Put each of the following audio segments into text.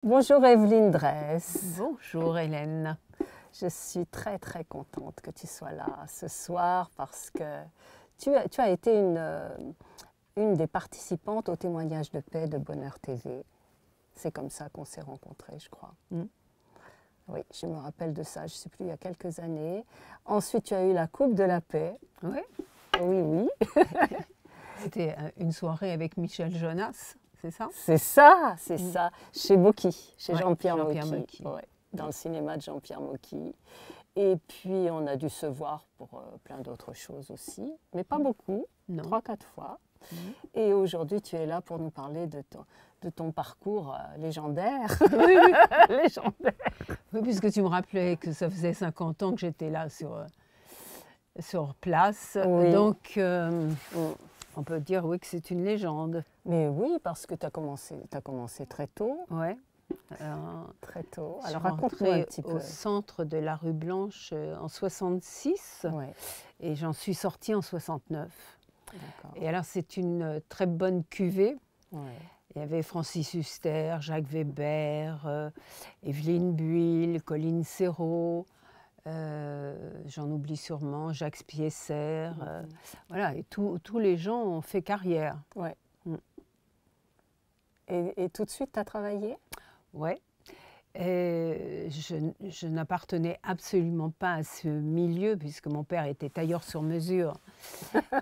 Bonjour Evelyne Dress. Bonjour Hélène. Je suis très contente que tu sois là ce soir parce que tu as été une des participantes au témoignage de paix de Bonheur TV. C'est comme ça qu'on s'est rencontrés, je crois. Oui, je me rappelle de ça, je ne sais plus, il y a quelques années. Ensuite, tu as eu la Coupe de la Paix. Oui. Oui. C'était une soirée avec Michel Jonas, c'est ça? C'est ça, chez Mocky, chez Ouais, Jean-Pierre Jean-Pierre Mocky. Mocky. Ouais, dans le cinéma de Jean-Pierre Mocky. Et puis, on a dû se voir pour plein d'autres choses aussi, mais pas beaucoup, Non. 3-4 fois. Et aujourd'hui, tu es là pour nous parler de ton parcours légendaire. Oui. Légendaire. Oui, puisque tu me rappelais que ça faisait 50 ans que j'étais là sur place. Oui. Donc, on peut dire oui que c'est une légende. Mais oui, parce que tu as commencé très tôt. Ouais. Très tôt. Je Alors suis raconte-moi un rentrée petit peu. au centre de la rue Blanche en 66 Ouais, et j'en suis sortie en 69. d'accord. Et alors c'est une très bonne cuvée. Ouais. Il y avait Francis Huster, Jacques Weber, Evelyne Buil, Colline Serrault, j'en oublie sûrement, Jacques Spiesser. Voilà, et tous les gens ont fait carrière. Ouais. Et tout de suite, tu as travaillé? Ouais. Je n'appartenais absolument pas à ce milieu puisque mon père était tailleur sur mesure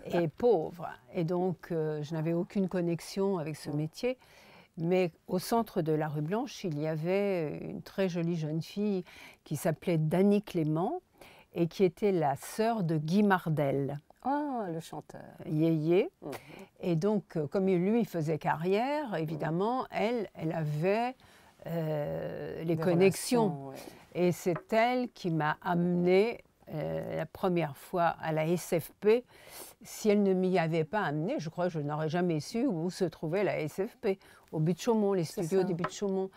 et pauvre. Et donc, je n'avais aucune connexion avec ce métier. Mais au centre de la rue Blanche, il y avait une très jolie jeune fille qui s'appelait Dany Clément et qui était la sœur de Guy Mardel. Oh, le chanteur. Yéyé. Et donc, comme lui faisait carrière, évidemment, elle avait les Des connexions. relations, ouais. Et c'est elle qui m'a amenée la première fois à la SFP. Si elle ne m'y avait pas amenée, je crois que je n'aurais jamais su où se trouvait la SFP, au Butte-Chaumont, les studios du Butte-Chaumont.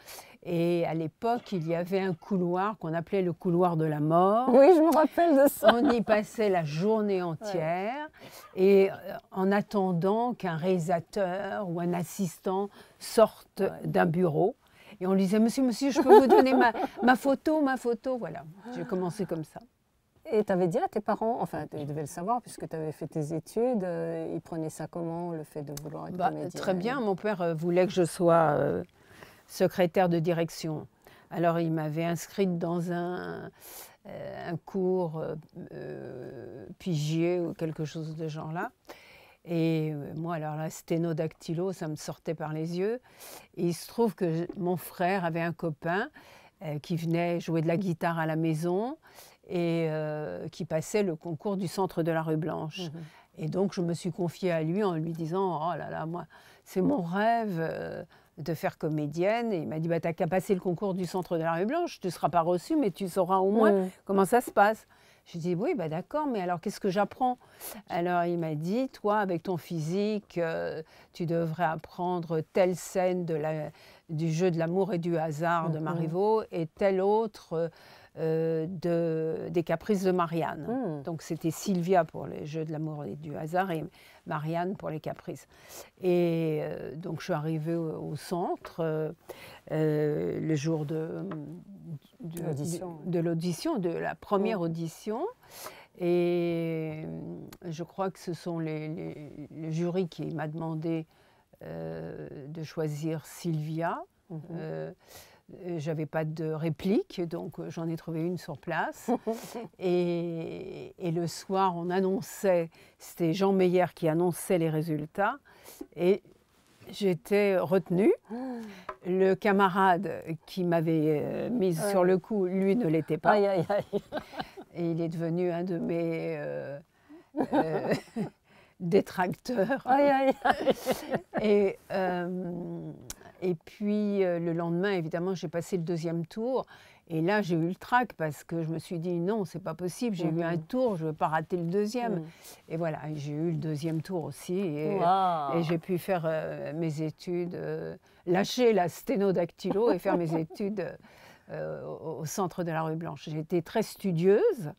Et à l'époque, il y avait un couloir qu'on appelait le couloir de la mort. Oui, je me rappelle de ça. On y passait la journée entière et en attendant qu'un réalisateur ou un assistant sorte d'un bureau. Et on lui disait, monsieur, je peux vous donner ma photo, Voilà, j'ai commencé comme ça. Et tu avais dit à tes parents, enfin, ils devaient le savoir puisque tu avais fait tes études, ils prenaient ça comment, le fait de vouloir être comédienne? Très bien, mon père voulait que je sois secrétaire de direction. Alors il m'avait inscrite dans un cours pigier ou quelque chose de genre là. Et moi, alors la sténodactylo, ça me sortait par les yeux. Et il se trouve que mon frère avait un copain qui venait jouer de la guitare à la maison et qui passait le concours du centre de la rue Blanche. Et donc, je me suis confiée à lui en lui disant « Oh là là, moi, c'est mon rêve de faire comédienne. » Et il m'a dit « T'as qu'à passer le concours du centre de la rue Blanche. Tu ne seras pas reçue, mais tu sauras au moins comment ça se passe. » Je dis « Oui, d'accord, mais alors qu'est-ce que j'apprends ?» Alors il m'a dit « Toi, avec ton physique, tu devrais apprendre telle scène du jeu de l'amour et du hasard de Marivaux et telle autre des Caprices de Marianne. » Donc c'était Sylvia pour les jeux de l'amour et du hasard et Marianne pour les Caprices. Et donc je suis arrivée au centre le jour de l'audition, de la première audition. Et je crois que ce sont le jury qui m'a demandé de choisir Sylvia. J'avais pas de réplique, donc j'en ai trouvé une sur place. Et le soir, on annonçait, c'était Jean Meyer qui annonçait les résultats. Et j'étais retenue. Le camarade qui m'avait mise sur le coup, lui, ne l'était pas. Aïe, aïe, aïe. Et il est devenu un de mes détracteurs. Aïe, aïe, aïe. Et puis, le lendemain, évidemment, j'ai passé le deuxième tour. Et là, j'ai eu le trac parce que je me suis dit, non, c'est pas possible. J'ai eu un tour, je ne veux pas rater le deuxième. Et voilà, j'ai eu le deuxième tour aussi. Et j'ai pu faire mes études, lâcher la sténodactylo et faire mes études au centre de la rue Blanche. J'ai été très studieuse.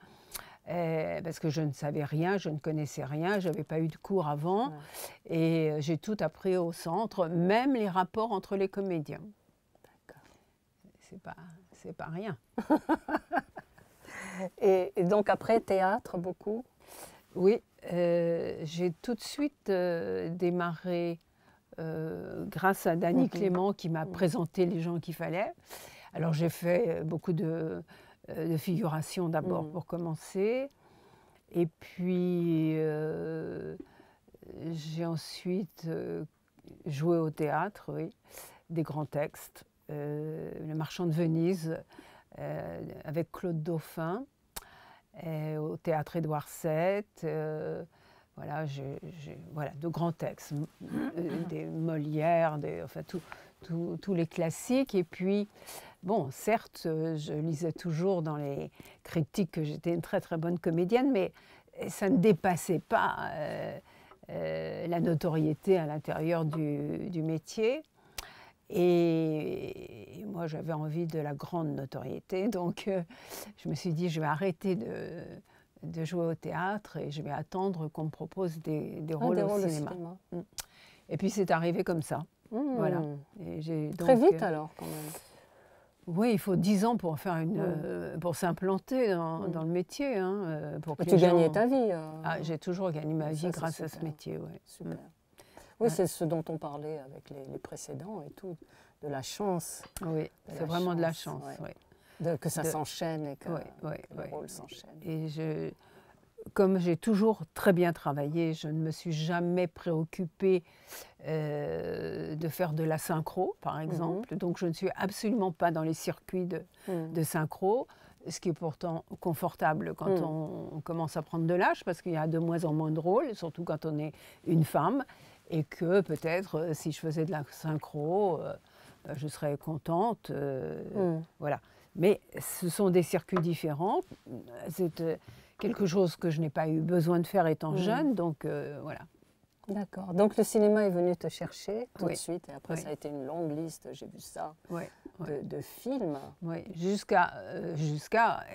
Parce que je ne savais rien, je ne connaissais rien, je n'avais pas eu de cours avant. Et j'ai tout appris au centre, même les rapports entre les comédiens. c'est pas rien. Et donc après, théâtre, beaucoup? Oui, j'ai tout de suite démarré grâce à Dany Clément qui m'a présenté les gens qu'il fallait. Alors j'ai fait beaucoup de figuration d'abord pour commencer. Et puis j'ai ensuite joué au théâtre, oui, des grands textes. Le Marchand de Venise avec Claude Dauphin, au théâtre Édouard VII. Voilà, voilà, de grands textes, des Molières, enfin tous les classiques. Et puis, bon, certes, je lisais toujours dans les critiques que j'étais une très très bonne comédienne, mais ça ne dépassait pas la notoriété à l'intérieur du métier. Et moi, j'avais envie de la grande notoriété, donc je me suis dit, je vais arrêter de jouer au théâtre et je vais attendre qu'on me propose des rôles au cinéma. Et puis c'est arrivé comme ça. Voilà. Et très vite alors, quand même. Oui, il faut 10 ans pour faire pour s'implanter dans le métier. Hein, pour que tu gagnais ta vie. J'ai toujours gagné ma vie grâce à ce métier. Ouais. Super. Oui, c'est ce dont on parlait avec les précédents et tout, de la chance. Oui, c'est vraiment de la chance. Ouais. Que ça s'enchaîne et que le rôle s'enchaîne. Et comme j'ai toujours très bien travaillé, je ne me suis jamais préoccupée de faire de la synchro, par exemple. Donc je ne suis absolument pas dans les circuits de synchro, ce qui est pourtant confortable quand on commence à prendre de l'âge, parce qu'il y a de moins en moins de rôles, surtout quand on est une femme. Et que peut-être, si je faisais de la synchro, je serais contente. Voilà. Mais ce sont des circuits différents. C'est quelque chose que je n'ai pas eu besoin de faire étant jeune, donc voilà. D'accord. Donc le cinéma est venu te chercher tout de suite, et après ça a été une longue liste, j'ai vu ça, de films. Oui, jusqu'à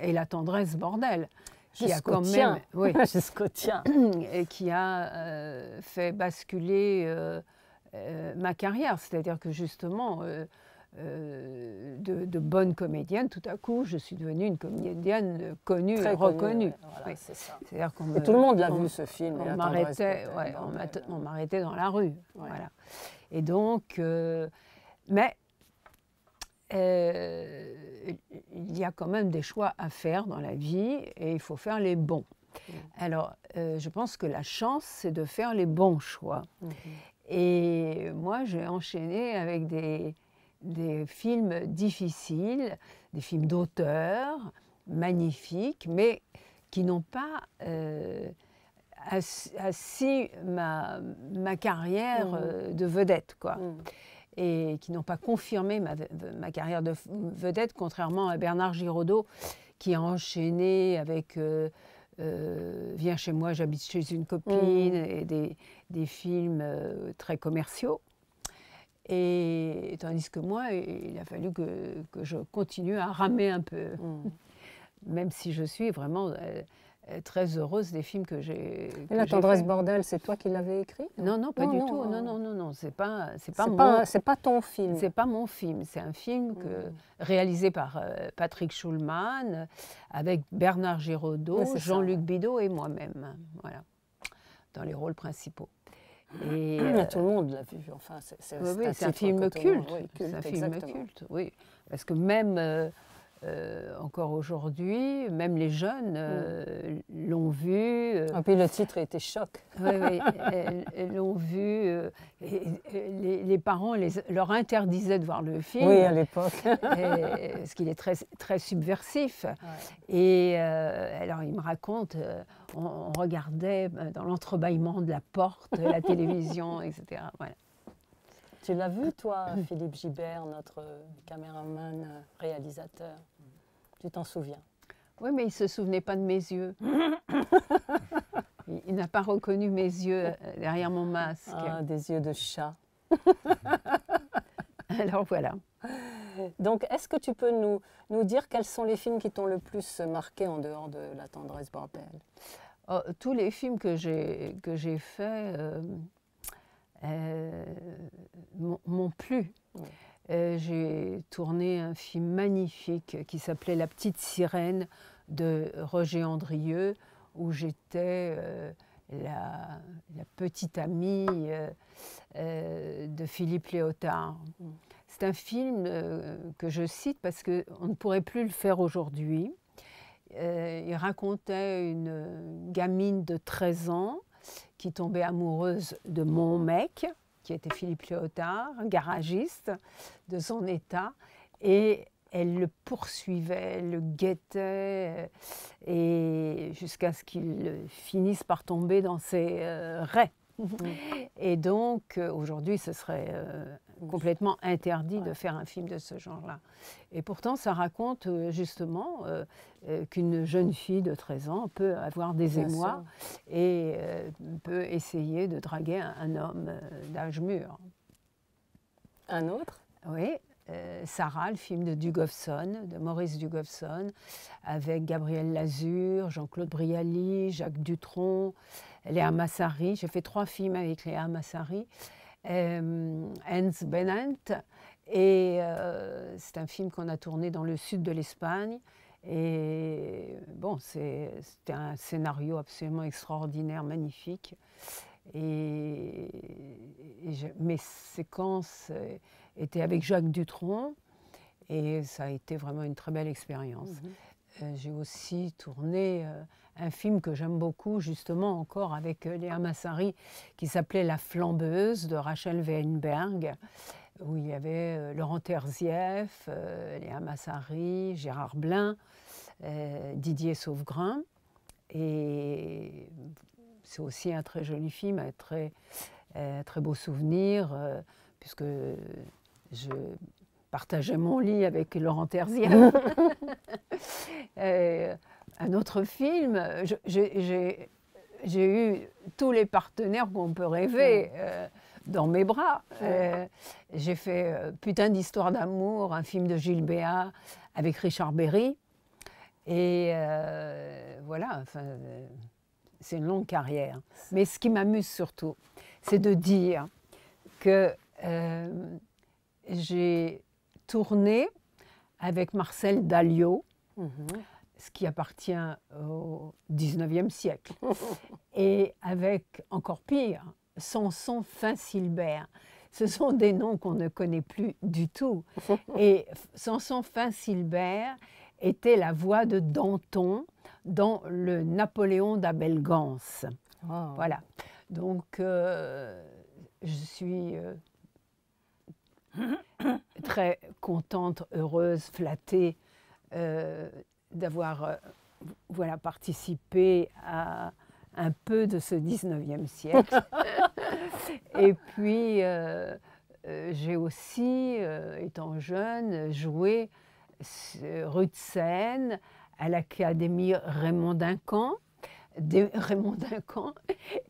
Et la tendresse, bordel. Jusqu'au tien. Oui, jusqu'au tien. Et qui a fait basculer ma carrière. C'est-à-dire que justement, de bonne comédienne, tout à coup, je suis devenue une comédienne connue et reconnue. Voilà, c'est ça. C'est-à-dire et tout le monde l'a vu, ce film. On m'arrêtait dans la rue. Voilà. Et donc, mais il y a quand même des choix à faire dans la vie et il faut faire les bons. Alors, je pense que la chance, c'est de faire les bons choix. Et moi, j'ai enchaîné avec des films difficiles, des films d'auteur, magnifiques, mais qui n'ont pas assis ma carrière de vedette, quoi. Et qui n'ont pas confirmé ma carrière de vedette, contrairement à Bernard Giraudot, qui a enchaîné avec Viens chez moi, j'habite chez une copine, et des films très commerciaux. Et tandis que moi, il a fallu que je continue à ramer un peu, même si je suis vraiment très heureuse des films que j'ai fait. Et La tendresse, bordel, c'est toi qui l'avais écrit? Non, pas du tout. Non, c'est pas ton film. C'est pas mon film. C'est un film réalisé par Patrick Schulman, avec Bernard Giraudot, Jean-Luc Bidault et moi-même. Voilà, dans les rôles principaux. Et tout le monde l'a vu. Enfin, c'est un film culte. C'est un film culte, oui. Parce que même encore aujourd'hui, même les jeunes l'ont vu. Et puis le titre était choc. Oui, l'ont vu. Les parents leur interdisaient de voir le film. Oui, à l'époque. Parce qu'il est très, très subversif. Ouais. Et alors, il me raconte, on regardait dans l'entrebâillement de la porte, la télévision, etc. Voilà. Tu l'as vu, toi, Philippe Gibert, notre caméraman, réalisateur? Tu t'en souviens? Oui, mais il ne se souvenait pas de mes yeux. Il n'a pas reconnu mes yeux derrière mon masque. Ah, des yeux de chat. Alors voilà. Donc, est-ce que tu peux nous dire quels sont les films qui t'ont le plus marqué en dehors de La tendresse, bordel? Tous les films que j'ai faits m'ont plu. j'ai tourné un film magnifique qui s'appelait La petite sirène de Roger Andrieux, où j'étais la petite amie de Philippe Léotard. C'est un film que je cite parce qu'on ne pourrait plus le faire aujourd'hui. Il racontait une gamine de 13 ans qui tombait amoureuse de mon mec, qui était Philippe Léotard, un garagiste de son état, et elle le poursuivait, elle le guettait, et jusqu'à ce qu'il finisse par tomber dans ses rets. Et donc, aujourd'hui, ce serait complètement interdit de faire un film de ce genre-là. Et pourtant, ça raconte justement qu'une jeune fille de 13 ans peut avoir des émois et peut essayer de draguer un homme d'âge mûr. Un autre? Oui. Sarah, le film de Dugowson, de Maurice Dugowson, avec Gabriel Lazur, Jean-Claude Brialy, Jacques Dutronc, Léa Massary. J'ai fait 3 films avec Léa Massary, Hans Benant. Et c'est un film qu'on a tourné dans le sud de l'Espagne. Et bon, c'était un scénario absolument extraordinaire, magnifique. Et mes séquences étaient avec Jacques Dutronc et ça a été vraiment une très belle expérience. J'ai aussi tourné un film que j'aime beaucoup, justement encore avec Léa Massary, qui s'appelait La Flambeuse de Rachel Weinberg, où il y avait Laurent Terzieff, Léa Massary, Gérard Blin, Didier Sauvegrain. Et c'est aussi un très joli film, un très beau souvenir, puisque je partageais mon lit avec Laurent Terzieff. Un autre film, j'ai eu tous les partenaires qu'on peut rêver dans mes bras. J'ai fait Putain d'histoire d'amour, un film de Gilles Béat avec Richard Berry. Et voilà, enfin, c'est une longue carrière. Mais ce qui m'amuse surtout, c'est de dire que j'ai tourné avec Marcel Dalliot, ce qui appartient au XIXe siècle, et avec, encore pire, Samson Finsilbert. Ce sont des noms qu'on ne connaît plus du tout. Et Samson Finsilbert était la voix de Danton dans le Napoléon d'Abel Gance. Wow. Voilà. Donc, je suis très contente, heureuse, flattée d'avoir participé à un peu de ce 19e siècle. Et puis, j'ai aussi, étant jeune, joué rue de Seine à l'Académie Raymond Duncan. Raymond Duncan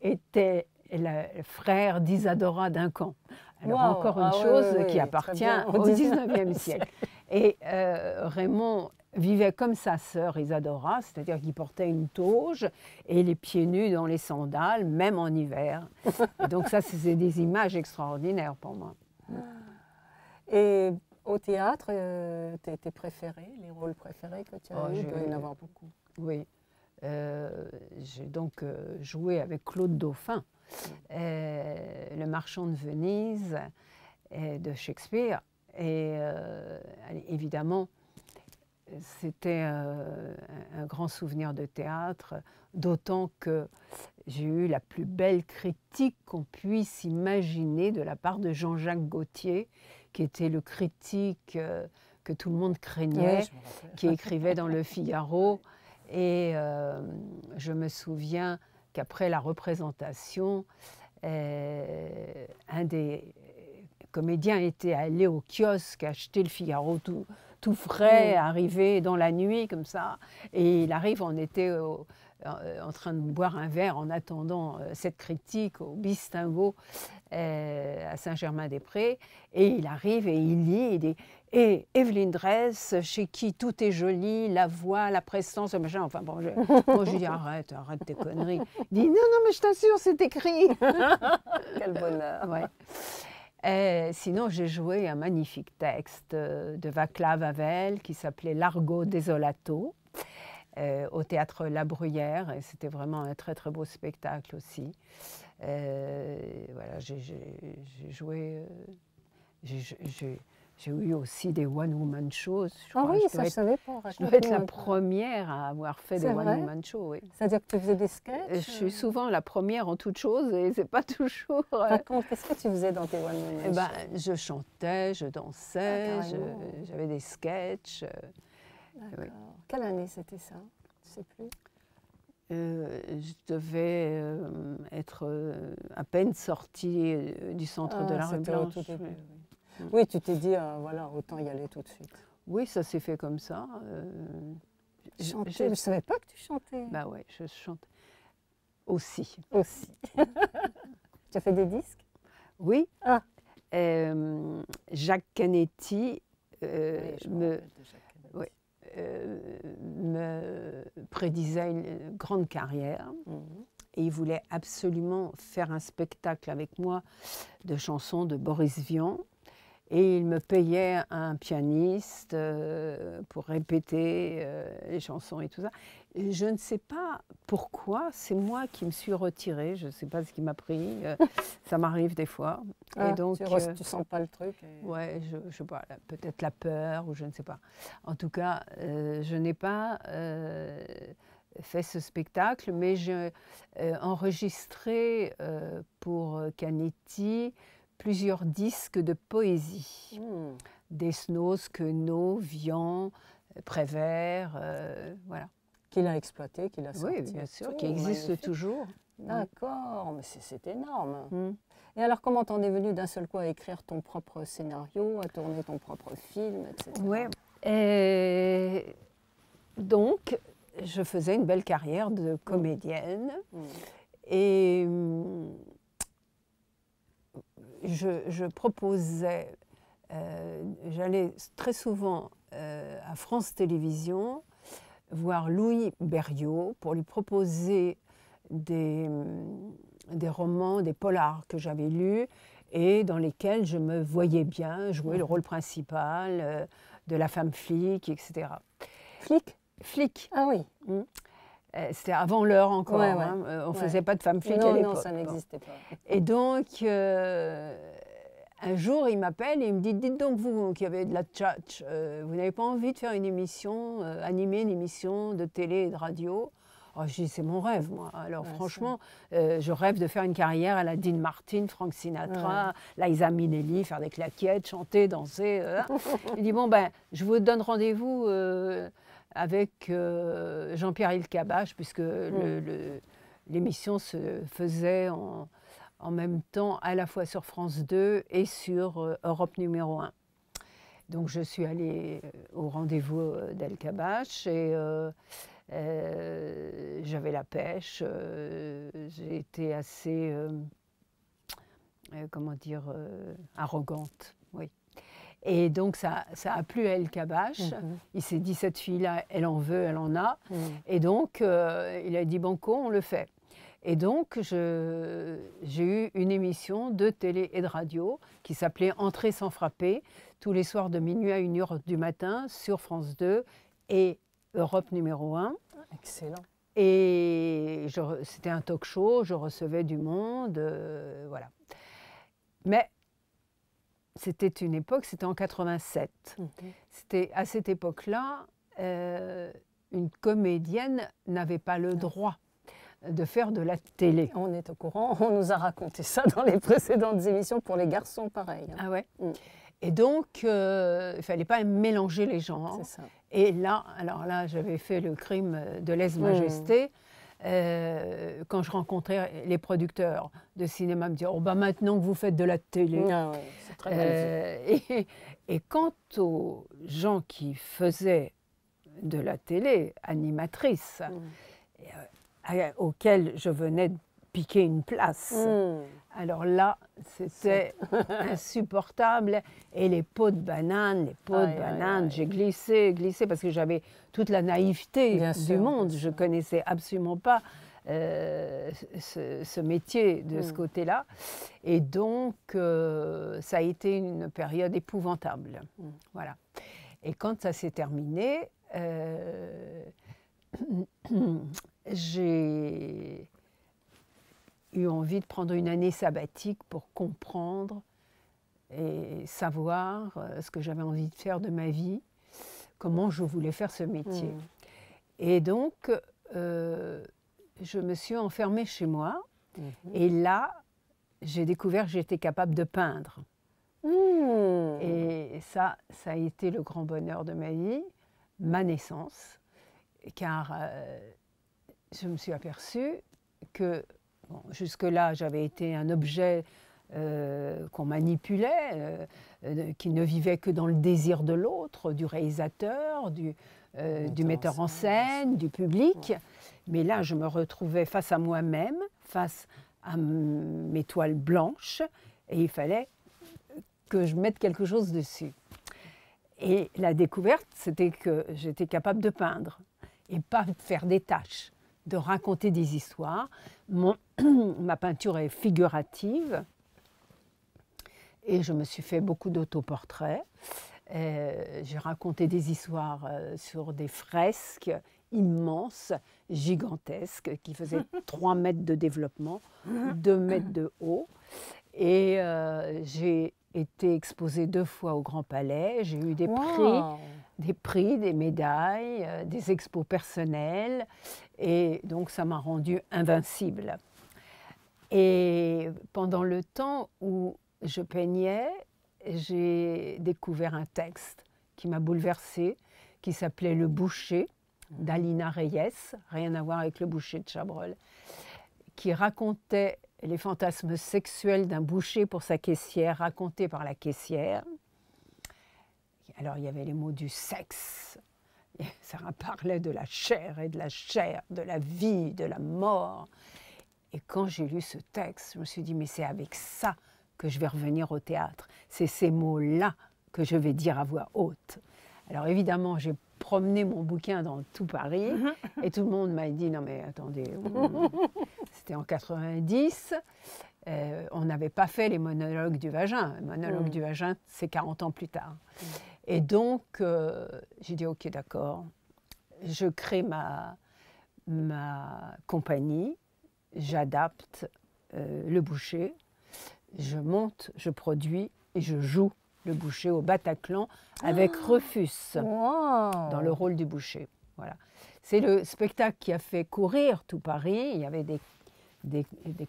était le frère d'Isadora Duncan. Alors encore une chose qui appartient au XIXe siècle. Et Raymond vivait comme sa sœur Isadora, c'est-à-dire qu'il portait une toge et les pieds nus dans les sandales, même en hiver. Et donc ça, c'est des images extraordinaires pour moi. Et au théâtre, tes préférés, les rôles préférés que tu as eu, il doit y en avoir beaucoup. Oui. J'ai donc joué avec Claude Dauphin, Le Marchand de Venise de Shakespeare. Et évidemment, c'était un grand souvenir de théâtre, d'autant que j'ai eu la plus belle critique qu'on puisse imaginer de la part de Jean-Jacques Gaultier, qui était le critique que tout le monde craignait, qui écrivait dans Le Figaro. Et je me souviens qu'après la représentation, un des comédiens était allé au kiosque acheter Le Figaro tout frais, arrivé dans la nuit comme ça. Et il arrive, on était en train de boire un verre en attendant cette critique au Bistingo à Saint-Germain-des-Prés. Et il arrive et il lit, il dit « Et Evelyne Dresse, chez qui tout est joli, la voix, la prestance, le machin. » Enfin bon, moi je lui dis « Arrête tes conneries. » Il dit « Non, mais je t'assure, c'est écrit. » Quel bonheur. Ouais. Et sinon, j'ai joué un magnifique texte de Václav Havel qui s'appelait Largo Desolato au théâtre La Bruyère. Et c'était vraiment un très très beau spectacle aussi. Voilà, j'ai joué. J'ai eu aussi des one-woman shows. Ah oui, ça je ne savais pas. Je dois être la première à avoir fait des one-woman shows. Oui. C'est-à-dire que tu faisais des sketchs? Je suis souvent la première en toutes choses et c'est pas toujours. Raconte, qu'est-ce que tu faisais dans tes one-woman shows? Je chantais, je dansais, j'avais des sketchs. D'accord. Oui. Quelle année c'était ça? Tu sais plus? Je devais être à peine sortie du centre de la rue Blanche. Au tout début, oui. Oui, tu t'es dit, voilà, autant y aller tout de suite. Oui, ça s'est fait comme ça. Chanter, je ne savais pas que tu chantais. Bah ouais, je chante aussi. Aussi. Tu as fait des disques? Oui. Ah. Jacques Canetti me prédisait une grande carrière. Et il voulait absolument faire un spectacle avec moi de chansons de Boris Vian. Et il me payait un pianiste pour répéter les chansons et tout ça. Et je ne sais pas pourquoi, c'est moi qui me suis retirée. Je ne sais pas ce qui m'a pris. Ça m'arrive des fois. Ah, et donc, tu sens pas le truc Ouais, je sais pas, peut-être la peur ou je ne sais pas. En tout cas, je n'ai pas fait ce spectacle, mais j'ai enregistré pour Canetti plusieurs disques de poésie. Desnos, Queneau, Vian, Prévert, voilà. Qu'il a exploité, qu'il a sorti. Oui, bien sûr, qui existe toujours. D'accord, mais c'est énorme. Et alors, comment t'en es venu d'un seul coup à écrire ton propre scénario, à tourner ton propre film, etc. Oui, et donc, je faisais une belle carrière de comédienne. Et je proposais, j'allais très souvent à France Télévisions voir Louis Berriot pour lui proposer des romans, des polars que j'avais lus et dans lesquels je me voyais bien jouer le rôle principal de la femme flic, etc. Flic? Flic. Ah oui. C'était avant l'heure encore, on ne faisait pas de femme flic à l'époque. Non, ça n'existait pas. Et donc, un jour, il m'appelle et il me dit « Dites donc, vous qui avez de la tchatch, vous n'avez pas envie de faire une émission, animer une émission de télé et de radio ?» Oh, je dis « C'est mon rêve, moi. » Alors franchement, je rêve de faire une carrière à la Dean Martin, Frank Sinatra, Liza Minnelli, faire des claquettes, chanter, danser. Il dit « Bon, ben, je vous donne rendez-vous avec Jean-Pierre Elkabbach, puisque l'émission se faisait en même temps à la fois sur France 2 et sur Europe numéro 1. Donc je suis allée au rendez-vous d'Elkabbach et j'avais la pêche. J'ai été assez, comment dire, arrogante, oui. Et donc, ça a plu à Elkabbach. Il s'est dit, cette fille-là, elle en veut, elle en a. Et donc, il a dit, banco, on le fait. Et donc, j'ai eu une émission de télé et de radio qui s'appelait Entrée sans frapper, tous les soirs de minuit à 1h du matin sur France 2 et Europe numéro 1. Excellent. Et c'était un talk show, je recevais du monde, voilà. Mais c'était une époque, c'était en 87. C'était à cette époque-là, une comédienne n'avait pas le droit de faire de la télé. On est au courant, on nous a raconté ça dans les précédentes émissions, pour les garçons pareil. Ah ouais. Et donc, il ne fallait pas mélanger les genres. C'est ça. Et là, alors là, j'avais fait le crime de lèse-majesté. Quand je rencontrais les producteurs de cinéma, me dire oh, bah, maintenant que vous faites de la télé. Ah ouais, c'est très mal dit. Et quant aux gens qui faisaient de la télé, animatrices, auxquels je venais de piquer une place, alors là, c'était insupportable. Et les pots de banane, j'ai glissé, parce que j'avais toute la naïveté du monde. Je ne connaissais absolument pas ce métier de ce côté-là. Et donc, ça a été une période épouvantable. Voilà. Et quand ça s'est terminé, j'ai eu envie de prendre une année sabbatique pour comprendre et savoir ce que j'avais envie de faire de ma vie, comment je voulais faire ce métier. Et donc, je me suis enfermée chez moi. Et là, j'ai découvert que j'étais capable de peindre. Et ça a été le grand bonheur de ma vie, ma naissance, car je me suis aperçue que bon, jusque-là, j'avais été un objet qu'on manipulait, qui ne vivait que dans le désir de l'autre, du réalisateur, du metteur en scène, du public. Mais là, je me retrouvais face à moi-même, face à mes toiles blanches, et il fallait que je mette quelque chose dessus. Et la découverte, c'était que j'étais capable de peindre, et pas de faire des tâches, de raconter des histoires. Ma peinture est figurative, et je me suis fait beaucoup d'autoportraits. J'ai raconté des histoires sur des fresques immenses, gigantesques, qui faisaient 3 mètres de développement, 2 mètres de haut. Et j'ai été exposée 2 fois au Grand Palais. J'ai eu des prix, des médailles, des expos personnelles. Et donc, ça m'a rendue invincible. Et pendant le temps où je peignais, j'ai découvert un texte qui m'a bouleversée, qui s'appelait Le Boucher, d'Alina Reyes, rien à voir avec Le Boucher de Chabrol, qui racontait les fantasmes sexuels d'un boucher pour sa caissière, racontés par la caissière. Alors, il y avait les mots du sexe, ça parlait de la chair et de la chair, de la vie, de la mort. Et quand j'ai lu ce texte, je me suis dit, mais c'est avec ça que je vais revenir au théâtre. C'est ces mots-là que je vais dire à voix haute. Alors évidemment, j'ai promené mon bouquin dans tout Paris et tout le monde m'a dit, non mais attendez, c'était en 90, on n'avait pas fait les monologues du vagin. Les monologues du vagin, c'est 40 ans plus tard. Et donc, j'ai dit, ok, d'accord, je crée ma compagnie, j'adapte Le Boucher, je monte, je produis et je joue Le Boucher au Bataclan avec Rufus dans le rôle du boucher. Voilà. C'est le spectacle qui a fait courir tout Paris. Il y avait des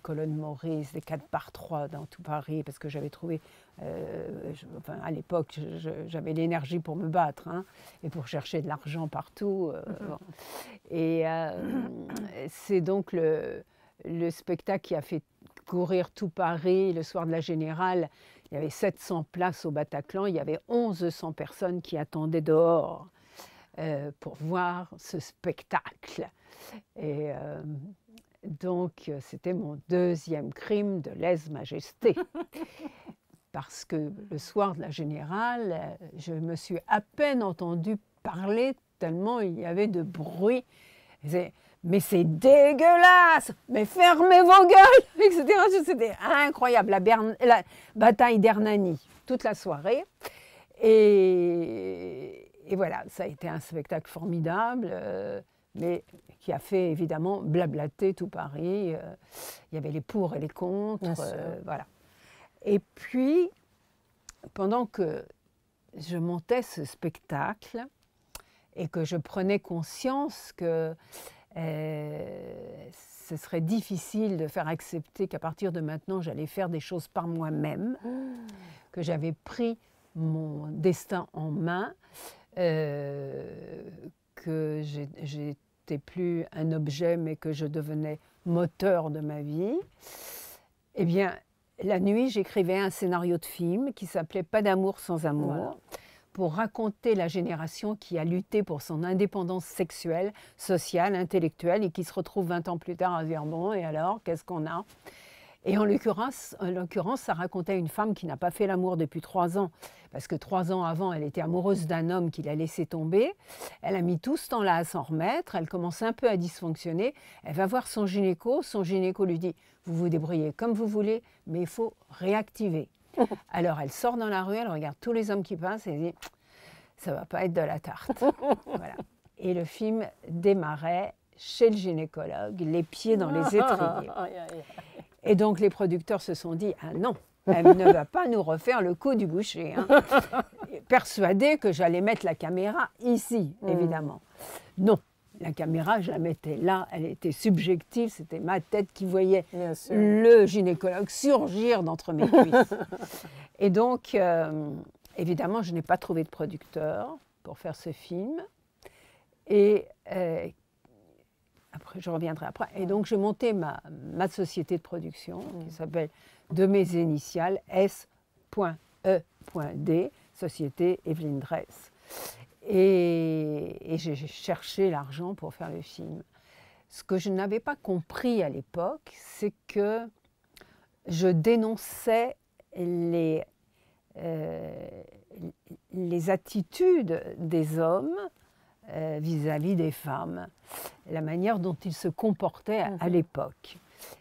colonnes Maurice, des 4x3 dans tout Paris, parce que j'avais trouvé, à l'époque, j'avais l'énergie pour me battre et pour chercher de l'argent partout. Bon. Et c'est donc le spectacle qui a fait courir tout Paris. Le soir de la Générale, il y avait 700 places au Bataclan, il y avait 1100 personnes qui attendaient dehors pour voir ce spectacle. Et donc, c'était mon 2e crime de lèse-majesté. Parce que le soir de la Générale, je me suis à peine entendue parler tellement il y avait de bruit. Mais c'est dégueulasse, mais fermez vos gueules, etc. C'était incroyable, la bataille d'Hernani, toute la soirée. Et voilà, ça a été un spectacle formidable, mais qui a fait évidemment blablater tout Paris. Il y avait les pour et les contre, voilà. Et puis, pendant que je montais ce spectacle et que je prenais conscience que ce serait difficile de faire accepter qu'à partir de maintenant, j'allais faire des choses par moi-même, que j'avais pris mon destin en main, que j'étais plus un objet, mais que je devenais moteur de ma vie. Eh bien, la nuit, j'écrivais un scénario de film qui s'appelait « Pas d'amour sans amour ». Voilà. Pour raconter la génération qui a lutté pour son indépendance sexuelle, sociale, intellectuelle, et qui se retrouve 20 ans plus tard à dire « bon, et alors, qu'est-ce qu'on a ?» Et en l'occurrence, ça racontait une femme qui n'a pas fait l'amour depuis 3 ans, parce que 3 ans avant, elle était amoureuse d'un homme qui l'a laissé tomber. Elle a mis tout ce temps-là à s'en remettre, elle commence un peu à dysfonctionner. Elle va voir son gynéco lui dit « Vous vous débrouillez comme vous voulez, mais il faut réactiver ». Alors elle sort dans la rue, elle regarde tous les hommes qui passent et elle dit « Ça va pas être de la tarte ». Voilà. Et le film démarrait chez le gynécologue, les pieds dans les étriers. Et donc les producteurs se sont dit « Ah non, elle ne va pas nous refaire le coup du boucher. Hein. » Persuadée que j'allais mettre la caméra ici, évidemment. Non, la caméra, je la mettais là, elle était subjective, c'était ma tête qui voyait le gynécologue surgir d'entre mes cuisses. Et donc, évidemment, je n'ai pas trouvé de producteur pour faire ce film. Et après, je reviendrai après. Et donc, j'ai monté ma société de production qui s'appelle de mes initiales S.E.D, Société Evelyne Dress. Et j'ai cherché l'argent pour faire le film. Ce que je n'avais pas compris à l'époque, c'est que je dénonçais les attitudes des hommes vis-à-vis des femmes, la manière dont ils se comportaient à l'époque.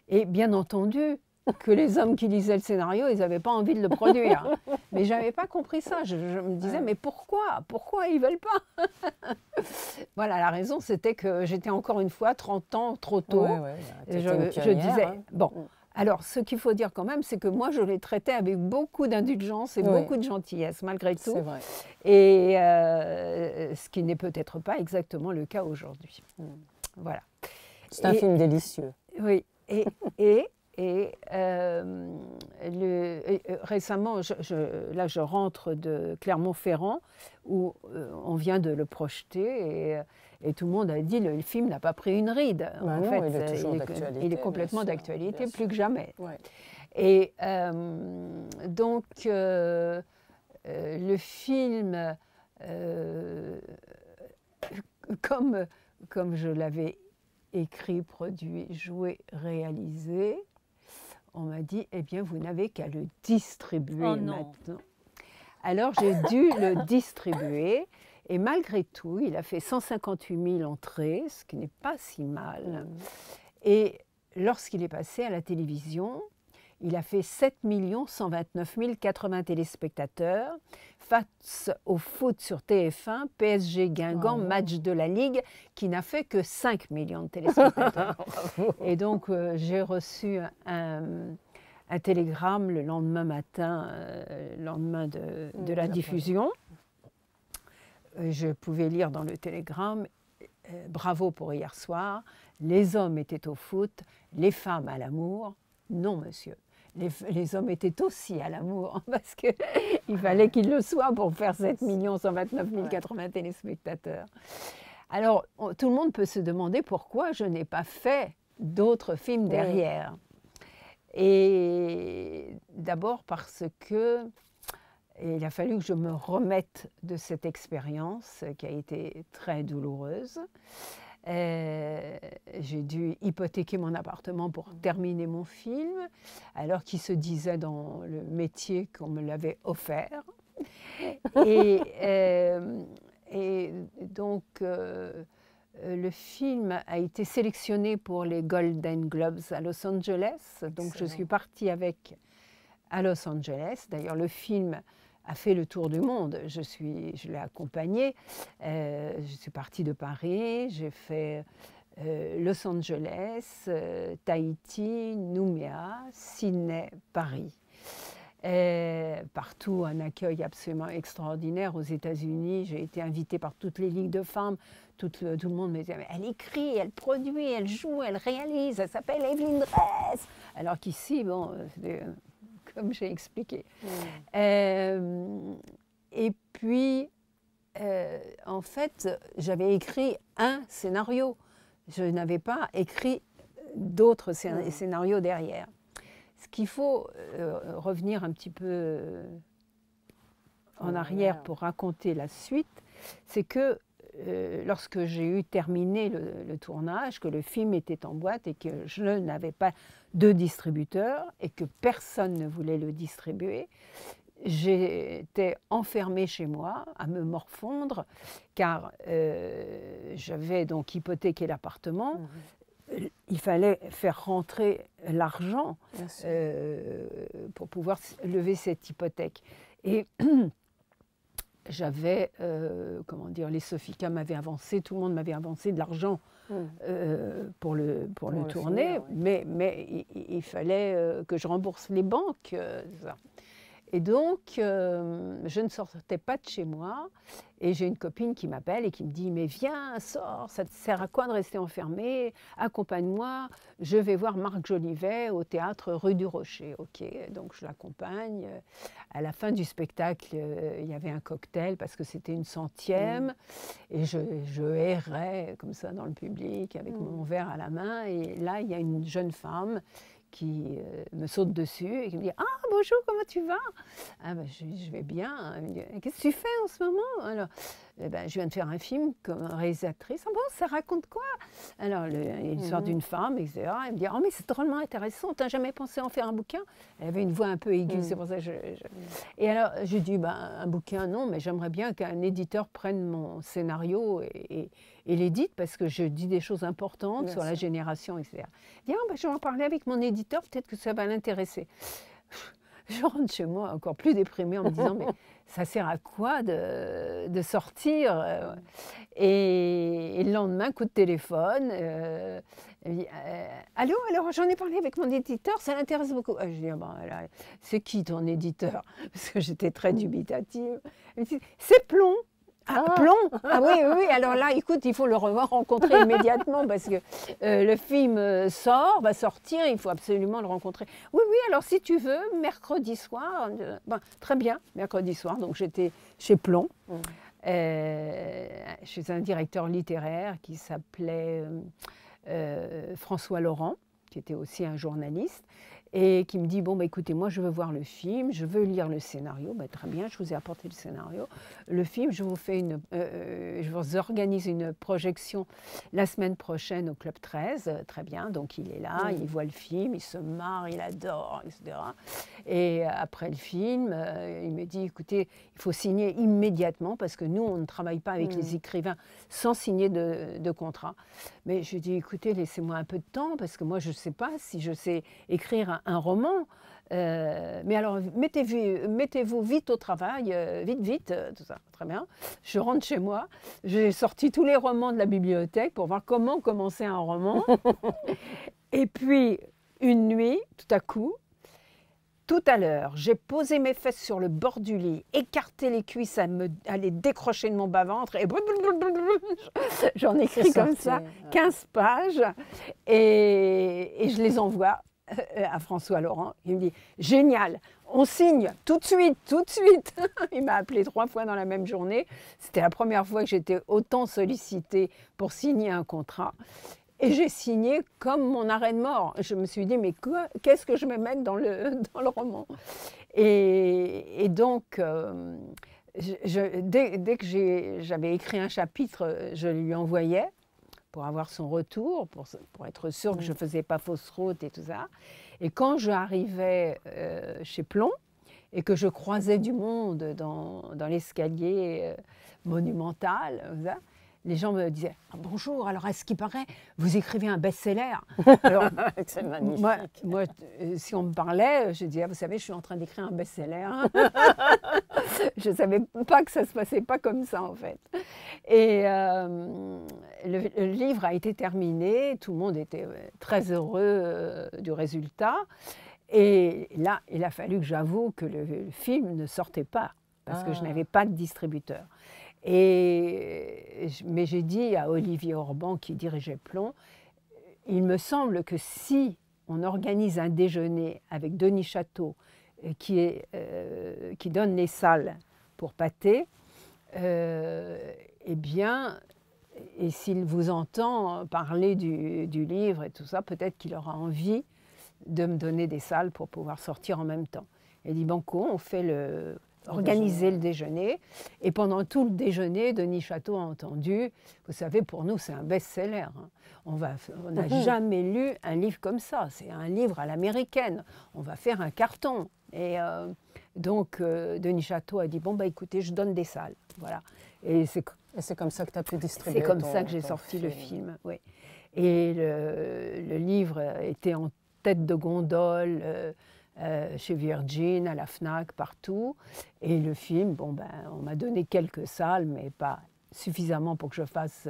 Et bien entendu, que les hommes qui lisaient le scénario, ils n'avaient pas envie de le produire. Mais je n'avais pas compris ça. Je me disais, mais pourquoi ils ne veulent pas? Voilà, la raison, c'était que j'étais encore une fois 30 ans trop tôt. Je disais, hein. Bon, alors ce qu'il faut dire quand même, c'est que moi, je les traitais avec beaucoup d'indulgence et beaucoup de gentillesse, malgré tout. C'est vrai. Et ce qui n'est peut-être pas exactement le cas aujourd'hui. Voilà. C'est un film délicieux. Oui. Et récemment, là, je rentre de Clermont-Ferrand, où on vient de le projeter, et tout le monde a dit le film n'a pas pris une ride. En fait, il est toujours d'actualité. Il est complètement d'actualité, plus que jamais. Ouais. Et donc, le film, comme je l'avais écrit, produit, joué, réalisé, on m'a dit, eh bien, vous n'avez qu'à le distribuer maintenant. Alors, j'ai dû le distribuer. Et malgré tout, il a fait 158 000 entrées, ce qui n'est pas si mal. Et lorsqu'il est passé à la télévision, il a fait 7 129 080 téléspectateurs face au foot sur TF1, PSG Guingamp, match de la Ligue, qui n'a fait que 5 millions de téléspectateurs. Et donc, j'ai reçu un télégramme le lendemain matin, le lendemain de la diffusion. Je pouvais lire dans le télégramme « Bravo pour hier soir, les hommes étaient au foot, les femmes à l'amour. » Non, monsieur. Les hommes étaient aussi à l'amour, parce qu'il fallait qu'ils le soient pour faire 7 129 080 téléspectateurs. Alors, tout le monde peut se demander pourquoi je n'ai pas fait d'autres films derrière. Et d'abord parce que il a fallu que je me remette de cette expérience qui a été très douloureuse. J'ai dû hypothéquer mon appartement pour terminer mon film, alors qu'il se disait dans le métier qu'on me l'avait offert. Et donc, le film a été sélectionné pour les Golden Globes à Los Angeles. Donc, je suis partie avec à Los Angeles. D'ailleurs, le film a fait le tour du monde. Je l'ai accompagné. Je suis partie de Paris. J'ai fait Los Angeles, Tahiti, Nouméa, Sydney, Paris. Partout, un accueil absolument extraordinaire. Aux États-Unis, j'ai été invitée par toutes les ligues de femmes. Tout le monde me disait, elle écrit, elle produit, elle joue, elle réalise. Elle s'appelle Evelyne Dress. Alors qu'ici, bon, comme j'ai expliqué. Et puis, en fait, j'avais écrit un scénario. Je n'avais pas écrit d'autres scénarios derrière. Ce qu'il faut revenir un petit peu en arrière pour raconter la suite, c'est que lorsque j'ai eu terminé le tournage, que le film était en boîte et que je n'avais pas de distributeur et que personne ne voulait le distribuer, j'étais enfermée chez moi à me morfondre car j'avais donc hypothéqué l'appartement. Il fallait faire rentrer l'argent pour pouvoir lever cette hypothèque. Et j'avais, comment dire, les Sofica m'avaient avancé, tout le monde m'avait avancé de l'argent pour le tourner, finir, mais il fallait que je rembourse les banques. Ça. Et donc, je ne sortais pas de chez moi. Et j'ai une copine qui m'appelle et qui me dit « Mais viens, sors, ça te sert à quoi de rester enfermée? Accompagne-moi, je vais voir Marc Jolivet au théâtre rue du Rocher. » Ok, donc je l'accompagne. À la fin du spectacle, il y avait un cocktail parce que c'était une 100e. Et je errais comme ça dans le public avec mon verre à la main. Et là, il y a une jeune femme qui me saute dessus et qui me dit « Ah, bonjour, comment tu vas ?» Ah ben, je vais bien. Elle me dit « Qu'est-ce que tu fais en ce moment ?» Alors, je viens de faire un film comme réalisatrice. Ah bon, ça raconte quoi? Alors, l'histoire d'une femme, etc. Elle me dit « Oh, mais c'est drôlement intéressant, t'as jamais pensé en faire un bouquin ?» Elle avait une voix un peu aiguë, c'est pour ça que Et alors, je dis un bouquin, non, mais j'aimerais bien qu'un éditeur prenne mon scénario et l'édite, parce que je dis des choses importantes sur la génération, etc. Elle dit « je vais en parler avec mon éditeur, peut-être que ça va l'intéresser. » Je rentre chez moi encore plus déprimée en me disant « Mais ça sert à quoi de sortir ?» Et le lendemain, coup de téléphone, elle me dit « Allô, alors j'en ai parlé avec mon éditeur, ça l'intéresse beaucoup. » Je dis « C'est qui ton éditeur ?» Parce que j'étais très dubitative. Elle me dit « C'est Plomb. » Ah, Plomb? Ah oui, oui, alors là, écoute, il faut le rencontrer immédiatement parce que le film va sortir, il faut absolument le rencontrer. Oui, oui, alors si tu veux, mercredi soir, très bien, mercredi soir, donc j'étais chez Plomb, chez un directeur littéraire qui s'appelait François Laurent, qui était aussi un journaliste, et qui me dit « Bon, écoutez, moi, je veux voir le film, je veux lire le scénario. » Très bien, je vous ai apporté le scénario. Le film, je vous organise une projection la semaine prochaine au Club 13. Très bien, donc il est là, il voit le film, il se marre, il adore, etc. Et après le film, il me dit « Écoutez, il faut signer immédiatement parce que nous, on ne travaille pas avec les écrivains sans signer de contrat. » Mais je dis « Écoutez, laissez-moi un peu de temps parce que moi, je ne sais pas si je sais écrire un roman. Mais alors, mettez-vous vite au travail, vite, tout ça. » Très bien. Je rentre chez moi. J'ai sorti tous les romans de la bibliothèque pour voir comment commencer un roman. Et puis, une nuit, tout à coup, tout à l'heure, j'ai posé mes fesses sur le bord du lit, écarté les cuisses à les décrocher de mon bas-ventre et j'en écris comme ça 15 pages et je les envoie à François Laurent. Il me dit « Génial, on signe tout de suite, tout de suite !» Il m'a appelé 3 fois dans la même journée. C'était la première fois que j'étais autant sollicitée pour signer un contrat. Et j'ai signé comme mon arrêt de mort. Je me suis dit, mais qu'est-ce que je vais mettre dans le roman? Et donc, dès que j'avais écrit un chapitre, je lui envoyais pour avoir son retour, pour être sûre que je ne faisais pas fausse route et tout ça. Et quand j'arrivais chez Plomb et que je croisais du monde dans l'escalier monumental, ça, les gens me disaient « Bonjour, alors à ce qui paraît, vous écrivez un best-seller ?» Alors, c'est magnifique. Moi, si on me parlait, je disais « Vous savez, je suis en train d'écrire un best-seller. » Je ne savais pas que ça ne se passait pas comme ça, en fait. Et le livre a été terminé, tout le monde était très heureux du résultat. Et là, il a fallu que j'avoue que le film ne sortait pas, parce que je n'avais pas de distributeur. Mais j'ai dit à Olivier Orban, qui dirigeait Plomb, il me semble que si on organise un déjeuner avec Denis Château, qui donne les salles pour Pâté, eh bien, et s'il vous entend parler du livre et tout ça, peut-être qu'il aura envie de me donner des salles pour pouvoir sortir en même temps. Il dit « Banco, on fait organiser le déjeuner. Et pendant tout le déjeuner, Denis Château a entendu, vous savez, pour nous, c'est un best-seller. Hein. On n'a jamais lu un livre comme ça. C'est un livre à l'américaine. On va faire un carton. Et donc, Denis Château a dit, bon, bah, écoutez, je donne des salles. Voilà. Et c'est comme ça que tu as pu distribuer. C'est comme ça que j'ai sorti le film, oui. Et le livre était en tête de gondole chez Virgin, à la Fnac, partout. Et le film, bon, ben, on m'a donné quelques salles, mais pas suffisamment pour que je fasse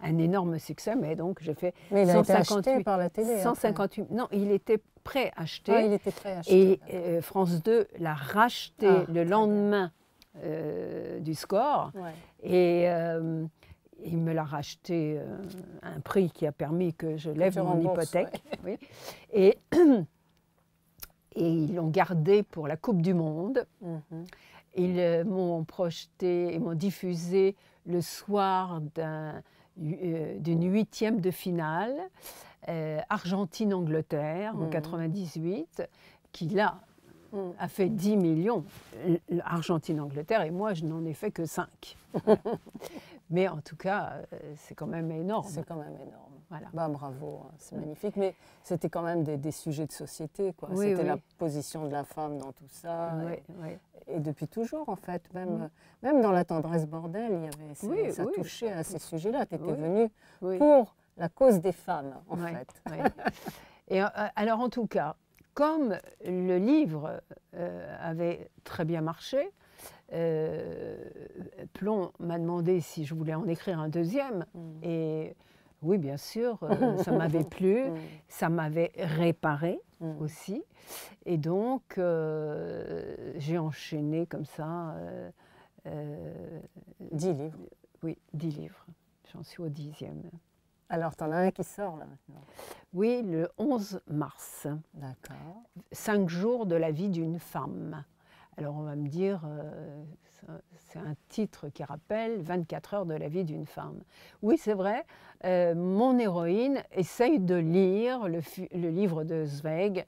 un énorme succès. Mais donc, j'ai fait mais il a été acheté par la télé. 158. Après. Non, il était préacheté. Ah, il était préacheté. Et France 2 l'a racheté le lendemain du score. Ouais. Et il me l'a racheté à un prix qui a permis que je lève mon hypothèque. Ouais. Oui. Et ils l'ont gardé pour la Coupe du Monde. Ils m'ont projeté et m'ont diffusé le soir d'une huitième de finale, Argentine-Angleterre en 98, qui là a fait 10 millions. Argentine-Angleterre, et moi je n'en ai fait que 5. Mais en tout cas, c'est quand même énorme. C'est quand même énorme. Voilà. Bah, bravo, c'est magnifique. Mais c'était quand même des sujets de société, quoi. Oui, c'était la position de la femme dans tout ça. Oui, et depuis toujours, en fait. Même dans La tendresse bordel, il y avait, ça touchait à ces sujets-là. Tu étais venue pour la cause des femmes, en fait. Oui. Et alors, en tout cas, comme le livre avait très bien marché, Plon m'a demandé si je voulais en écrire un deuxième. Et oui, bien sûr, ça m'avait plu, ça m'avait réparé aussi. Et donc, j'ai enchaîné comme ça. 10 livres. Oui, 10 livres. J'en suis au 10e. Alors, tu en as un qui sort là maintenant. Oui, le 11 mars. D'accord. 5 jours de la vie d'une femme. Alors on va me dire, c'est un titre qui rappelle 24 heures de la vie d'une femme. Oui, c'est vrai, mon héroïne essaye de lire le livre de Zweig,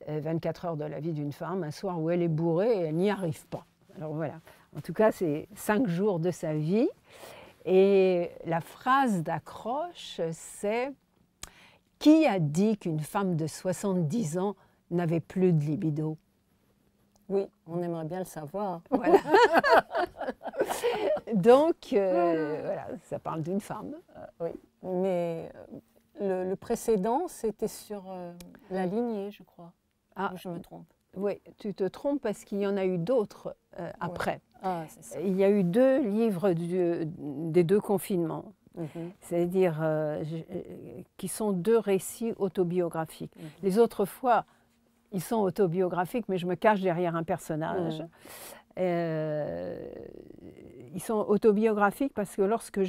24 heures de la vie d'une femme, un soir où elle est bourrée et elle n'y arrive pas. Alors voilà, en tout cas, c'est 5 jours de sa vie. Et la phrase d'accroche, c'est « Qui a dit qu'une femme de 70 ans n'avait plus de libido ?» Oui, on aimerait bien le savoir. Voilà. Donc, voilà, ça parle d'une femme. Oui, mais le précédent, c'était sur la lignée, je crois. Ah, ou je me trompe. Oui, tu te trompes parce qu'il y en a eu d'autres après. Ah, c'est ça. Il y a eu 2 livres des 2 confinements. C'est-à-dire qui sont 2 récits autobiographiques. Les autres fois, ils sont autobiographiques, mais je me cache derrière un personnage. Ils sont autobiographiques parce que lorsque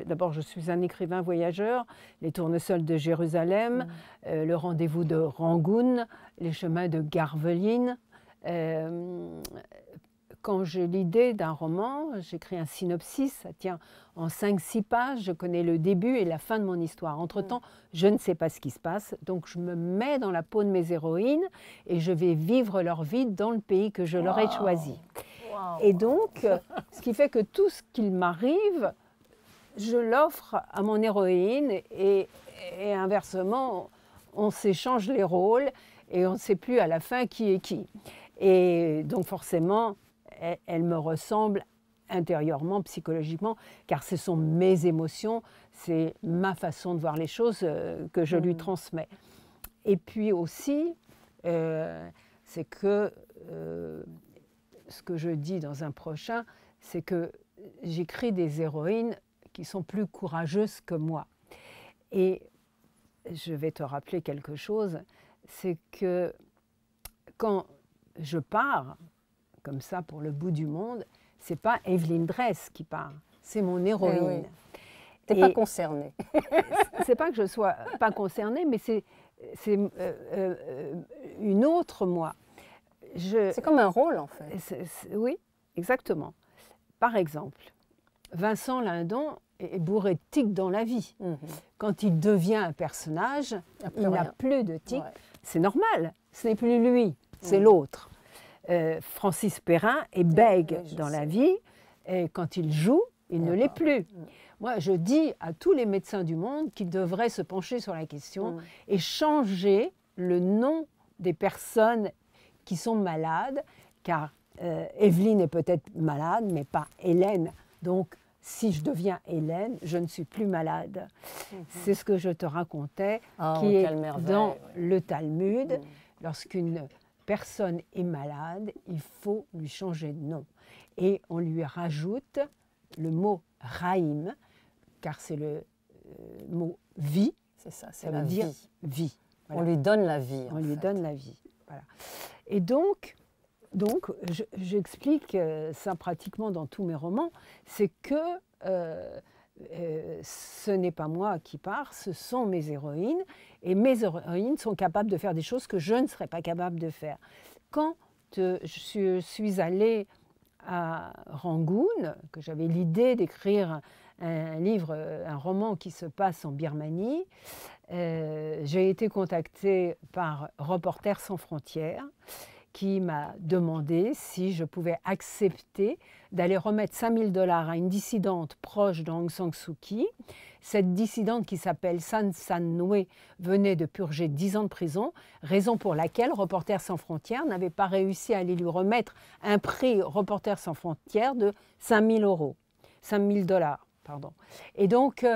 d'abord, je suis un écrivain voyageur, Les Tournesols de Jérusalem, Le Rendez-vous de Rangoon, Les Chemins de Garveline. Quand j'ai l'idée d'un roman, j'écris un synopsis, ça tient en 5-6 pages, je connais le début et la fin de mon histoire. Entre-temps, je ne sais pas ce qui se passe, donc je me mets dans la peau de mes héroïnes et je vais vivre leur vie dans le pays que je leur ai choisi. Et donc, ce qui fait que tout ce qu'il m'arrive, je l'offre à mon héroïne et inversement, on s'échange les rôles et on ne sait plus à la fin qui est qui. Et donc forcément, elle me ressemble intérieurement, psychologiquement, car ce sont mes émotions, c'est ma façon de voir les choses que je lui transmets. Et puis aussi, c'est que ce que je dis dans un prochain, c'est que j'écris des héroïnes qui sont plus courageuses que moi. Et je vais te rappeler quelque chose, c'est que quand je pars, comme ça, pour le bout du monde, c'est pas Evelyne Dress qui part, c'est mon héroïne. Tu n'es pas concernée. C'est pas que je sois pas concernée, mais c'est une autre moi. C'est comme un rôle, en fait. Oui, exactement. Par exemple, Vincent Lindon est bourré de tics dans la vie. Quand il devient un personnage, il n'a plus de tics. C'est normal, ce n'est plus lui, c'est l'autre. Francis Perrin est bègue oui, je dans la sais. vie, et quand il joue, il ne l'est D'accord. plus. Moi, je dis à tous les médecins du monde qu'ils devraient se pencher sur la question et changer le nom des personnes qui sont malades, car Evelyne est peut-être malade, mais pas Hélène. Donc, si je deviens Hélène, je ne suis plus malade. C'est ce que je te racontais, Oh, qui est quelle merveille, dans ouais. le Talmud. Lorsqu'une personne est malade, il faut lui changer de nom. Et on lui rajoute le mot Raïm, car c'est le mot vie, C'est ça, c'est ça la veut dire vie. vie. Voilà. On lui donne la vie. On en lui fait. donne la vie. Voilà. Et donc j'explique ça pratiquement dans tous mes romans, c'est que ce n'est pas moi qui pars, ce sont mes héroïnes, et mes héroïnes sont capables de faire des choses que je ne serais pas capable de faire. Quand je suis allée à Rangoon, que j'avais l'idée d'écrire un livre, un roman qui se passe en Birmanie, j'ai été contactée par Reporters sans frontières qui m'a demandé si je pouvais accepter d'aller remettre 5 000 $ à une dissidente proche de Aung San Suu Kyi. Cette dissidente qui s'appelle San San Nwe venait de purger 10 ans de prison, raison pour laquelle Reporters sans frontières n'avait pas réussi à aller lui remettre un prix Reporters sans frontières de 5 000 $. Pardon. Et donc,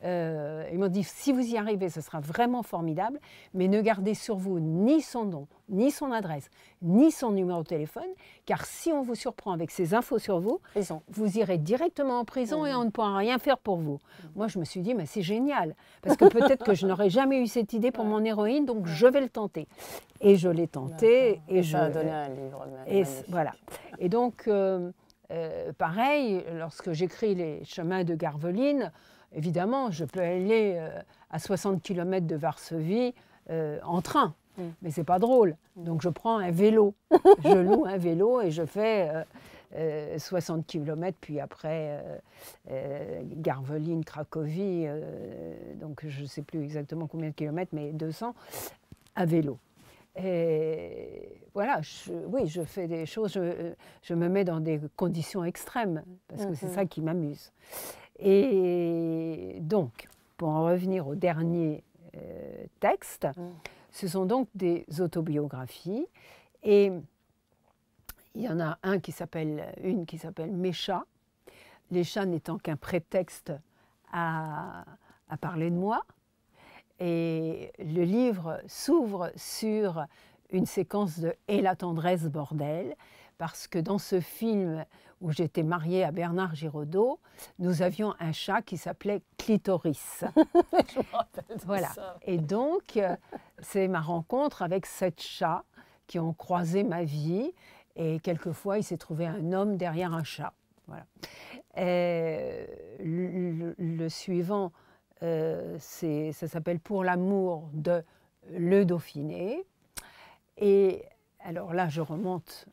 ils m'ont dit, si vous y arrivez, ce sera vraiment formidable, mais ne gardez sur vous ni son nom, ni son adresse, ni son numéro de téléphone, car si on vous surprend avec ces infos sur vous, vous irez directement en prison et on ne pourra rien faire pour vous. Moi, je me suis dit, mais c'est génial, parce que peut-être que je n'aurais jamais eu cette idée pour mon héroïne, donc je vais le tenter. Et je l'ai tenté. Et ça a donné un livre magnifique. Voilà. Et donc... pareil, lorsque j'écris Les chemins de Garveline, évidemment, je peux aller à 60 km de Varsovie en train, mais ce n'est pas drôle. Donc je prends un vélo, je loue un vélo et je fais 60 km, puis après Garveline, Cracovie, donc je ne sais plus exactement combien de kilomètres, mais 200 à vélo. Et voilà, oui, je fais des choses, je me mets dans des conditions extrêmes, parce que c'est ça qui m'amuse. Et donc, pour en revenir au dernier texte, ce sont donc des autobiographies, et il y en a une qui s'appelle Mes chats, les chats n'étant qu'un prétexte à parler de moi. Et le livre s'ouvre sur une séquence de « Et la tendresse, bordel », parce que dans ce film où j'étais mariée à Bernard Giraudot, nous avions un chat qui s'appelait Clitoris. Je me rappelle de voilà. ça. Et donc, c'est ma rencontre avec 7 chats qui ont croisé ma vie, et quelquefois, il s'est trouvé un homme derrière un chat. Voilà. Le suivant, ça s'appelle « Pour l'amour de Le Dauphiné ». Et alors là, je remonte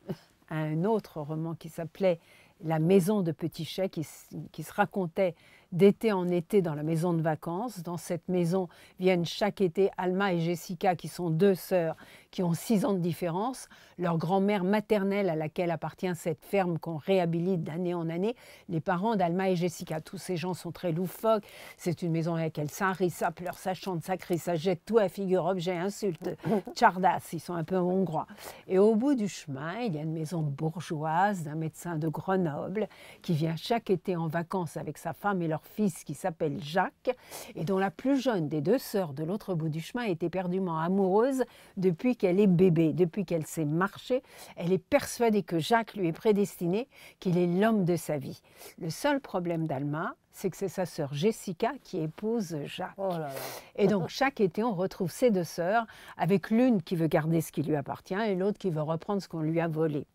à un autre roman qui s'appelait « La maison de Petit-Chay » qui se racontait d'été en été dans la maison de vacances. Dans cette maison viennent chaque été Alma et Jessica, qui sont 2 sœurs qui ont 6 ans de différence. Leur grand-mère maternelle à laquelle appartient cette ferme qu'on réhabilite d'année en année. Les parents d'Alma et Jessica, tous ces gens sont très loufoques. C'est une maison dans laquelle ça rit, ça pleure, ça chante, ça crie, ça jette tout à figure, objet, insulte, tchardas, ils sont un peu hongrois. Et au bout du chemin, il y a une maison bourgeoise d'un médecin de Grenoble qui vient chaque été en vacances avec sa femme et leur fils qui s'appelle Jacques et dont la plus jeune des 2 sœurs de l'autre bout du chemin est éperdument amoureuse depuis qu'elle est bébé, depuis qu'elle sait marcher. Elle est persuadée que Jacques lui est prédestiné, qu'il est l'homme de sa vie. Le seul problème d'Alma, c'est que c'est sa sœur Jessica qui épouse Jacques. Oh là là. Et donc chaque été, on retrouve ces 2 sœurs avec l'une qui veut garder ce qui lui appartient et l'autre qui veut reprendre ce qu'on lui a volé.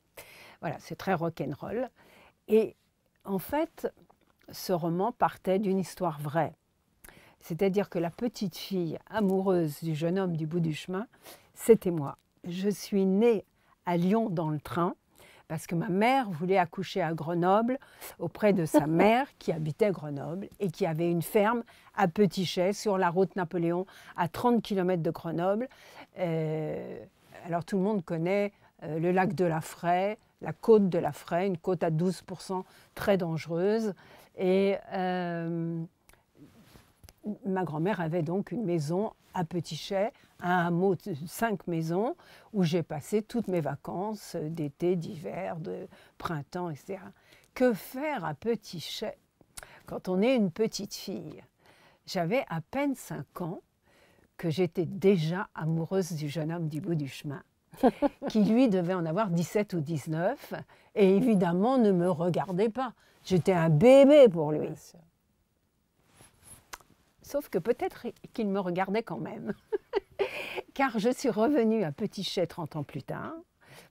Voilà, c'est très rock'n'roll. Et en fait, ce roman partait d'une histoire vraie. C'est-à-dire que la petite fille amoureuse du jeune homme du bout du chemin, c'était moi. Je suis née à Lyon dans le train parce que ma mère voulait accoucher à Grenoble auprès de sa mère qui habitait Grenoble et qui avait une ferme à Petit-Chay sur la route Napoléon à 30 km de Grenoble. Alors tout le monde connaît le lac de la Fraye, la côte de la Fraye, une côte à 12% très dangereuse. Et ma grand-mère avait donc une maison à Petit-Chais, un hameau de 5 maisons, où j'ai passé toutes mes vacances d'été, d'hiver, de printemps, etc. Que faire à Petit-Chais quand on est une petite fille? J'avais à peine 5 ans que j'étais déjà amoureuse du jeune homme du bout du chemin, qui lui devait en avoir 17 ou 19, et évidemment ne me regardait pas. J'étais un bébé pour lui. Sauf que peut-être qu'il me regardait quand même, car je suis revenue à Petit-Chais 30 ans plus tard,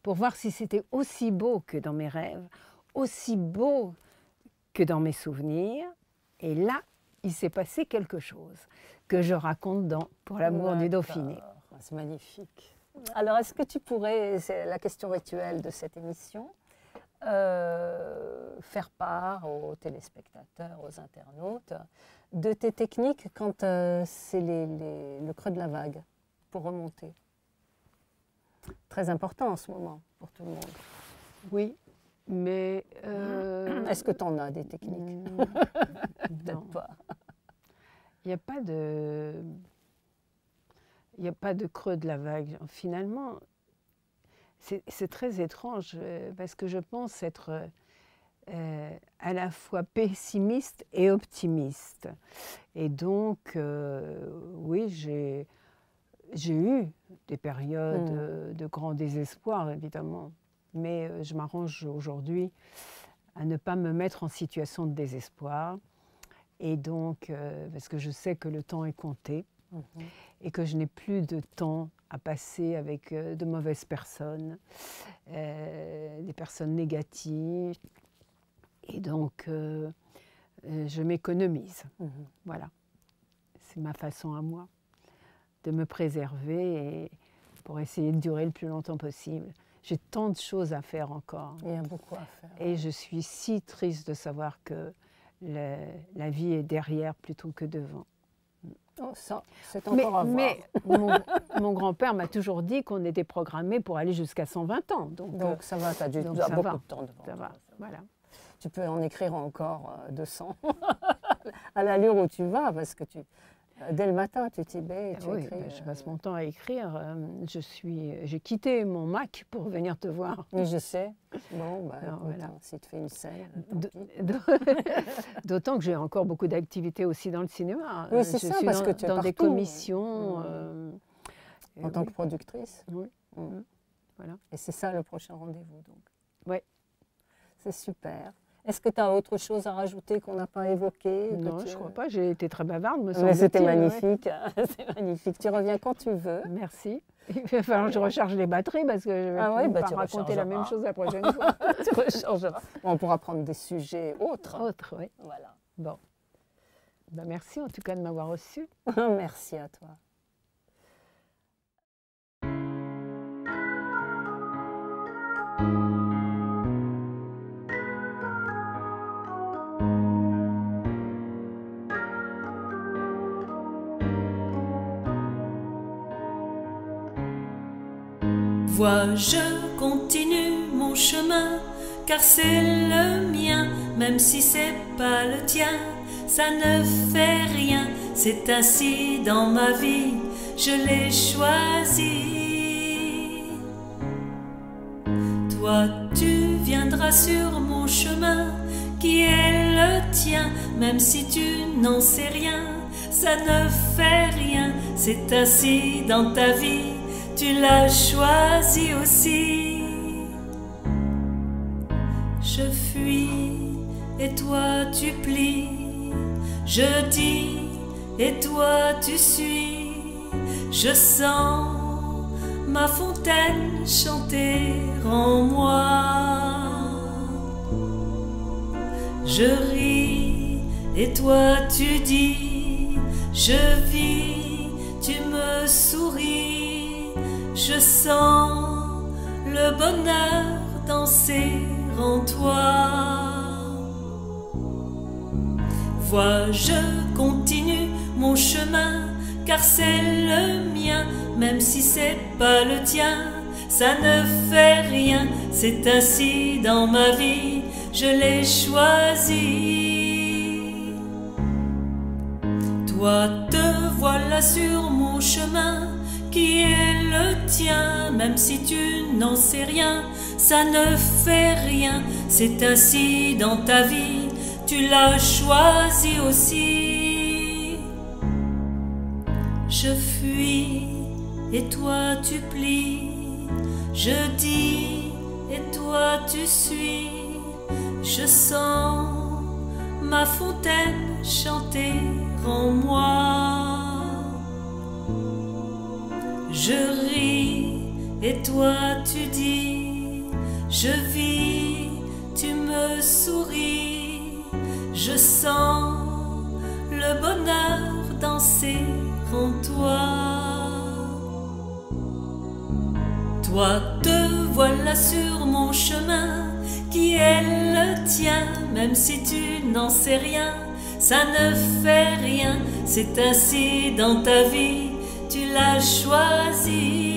pour voir si c'était aussi beau que dans mes rêves, aussi beau que dans mes souvenirs, et là, il s'est passé quelque chose que je raconte dans Pour l'amour du Dauphiné. C'est magnifique. Alors, est-ce que tu pourrais, c'est la question rituelle de cette émission, faire part aux téléspectateurs, aux internautes, de tes techniques quand c'est le creux de la vague pour remonter? Très important en ce moment pour tout le monde. Oui, mais... Est-ce que tu en as des techniques? Peut-être pas. Il n'y a pas de... Il n'y a pas de creux de la vague. Finalement, c'est très étrange parce que je pense être à la fois pessimiste et optimiste. Et donc, oui, j'ai eu des périodes de grand désespoir, évidemment. Mais je m'arrange aujourd'hui à ne pas me mettre en situation de désespoir. Et donc, parce que je sais que le temps est compté. Et que je n'ai plus de temps à passer avec de mauvaises personnes, des personnes négatives. Et donc, je m'économise. Voilà. C'est ma façon à moi de me préserver et pour essayer de durer le plus longtemps possible. J'ai tant de choses à faire encore. Il y a beaucoup à faire. Et je suis si triste de savoir que la vie est derrière plutôt que devant. Oh, ça, c'est encore à voir. Mais mon grand-père m'a toujours dit qu'on était programmé pour aller jusqu'à 120 ans. Donc ça va, tu as beaucoup de temps devant. Ça va, voilà. Tu peux en écrire encore 200 à l'allure où tu vas, parce que dès le matin, tu t'y mets et tu écris. Je passe mon temps à écrire. J'ai quitté mon Mac pour venir te voir. Oui, je sais. Bon, voilà. Si tu fais une scène, d'autant que j'ai encore beaucoup d'activités aussi dans le cinéma. Oui, c'est ça, parce que tu es dans partout. Des commissions. En tant que productrice. Oui. Voilà. Et c'est ça le prochain rendez-vous, donc. Oui. C'est super. Est-ce que tu as autre chose à rajouter qu'on n'a pas évoqué? Non, je ne crois pas. J'ai été très bavarde, me semble-t-il. Mais c'était magnifique. C'est magnifique. Tu reviens quand tu veux. Merci. Il va falloir que je recharge les batteries parce que je ne vais pas raconter la même chose la prochaine fois. Tu rechargeras. On pourra prendre des sujets autres. Autres, oui. Voilà. Bon. Merci en tout cas de m'avoir reçue. Merci à toi. Vois, je continue mon chemin, car c'est le mien, même si c'est pas le tien, ça ne fait rien, c'est ainsi dans ma vie, je l'ai choisi. Toi, tu viendras sur mon chemin, qui est le tien, même si tu n'en sais rien, ça ne fait rien, c'est ainsi dans ta vie, tu l'as choisi aussi. Je fuis et toi tu plies, je dis et toi tu suis, je sens ma fontaine chanter en moi. Je ris et toi tu dis, je vis, tu me souris. Je sens le bonheur danser en toi. Vois, je continue mon chemin, car c'est le mien, même si c'est pas le tien, ça ne fait rien, c'est ainsi dans ma vie, je l'ai choisi. Toi te voilà sur mon chemin, qui est le tien, même si tu n'en sais rien, ça ne fait rien, c'est ainsi dans ta vie, tu l'as choisi aussi. Je fuis et toi tu plies, je dis et toi tu suis, je sens ma fontaine chanter en moi. Je ris et toi tu dis, je vis, tu me souris, je sens le bonheur danser en toi. Toi te voilà sur mon chemin, qui est le tien, même si tu n'en sais rien, ça ne fait rien, c'est ainsi dans ta vie, tu l'as choisi.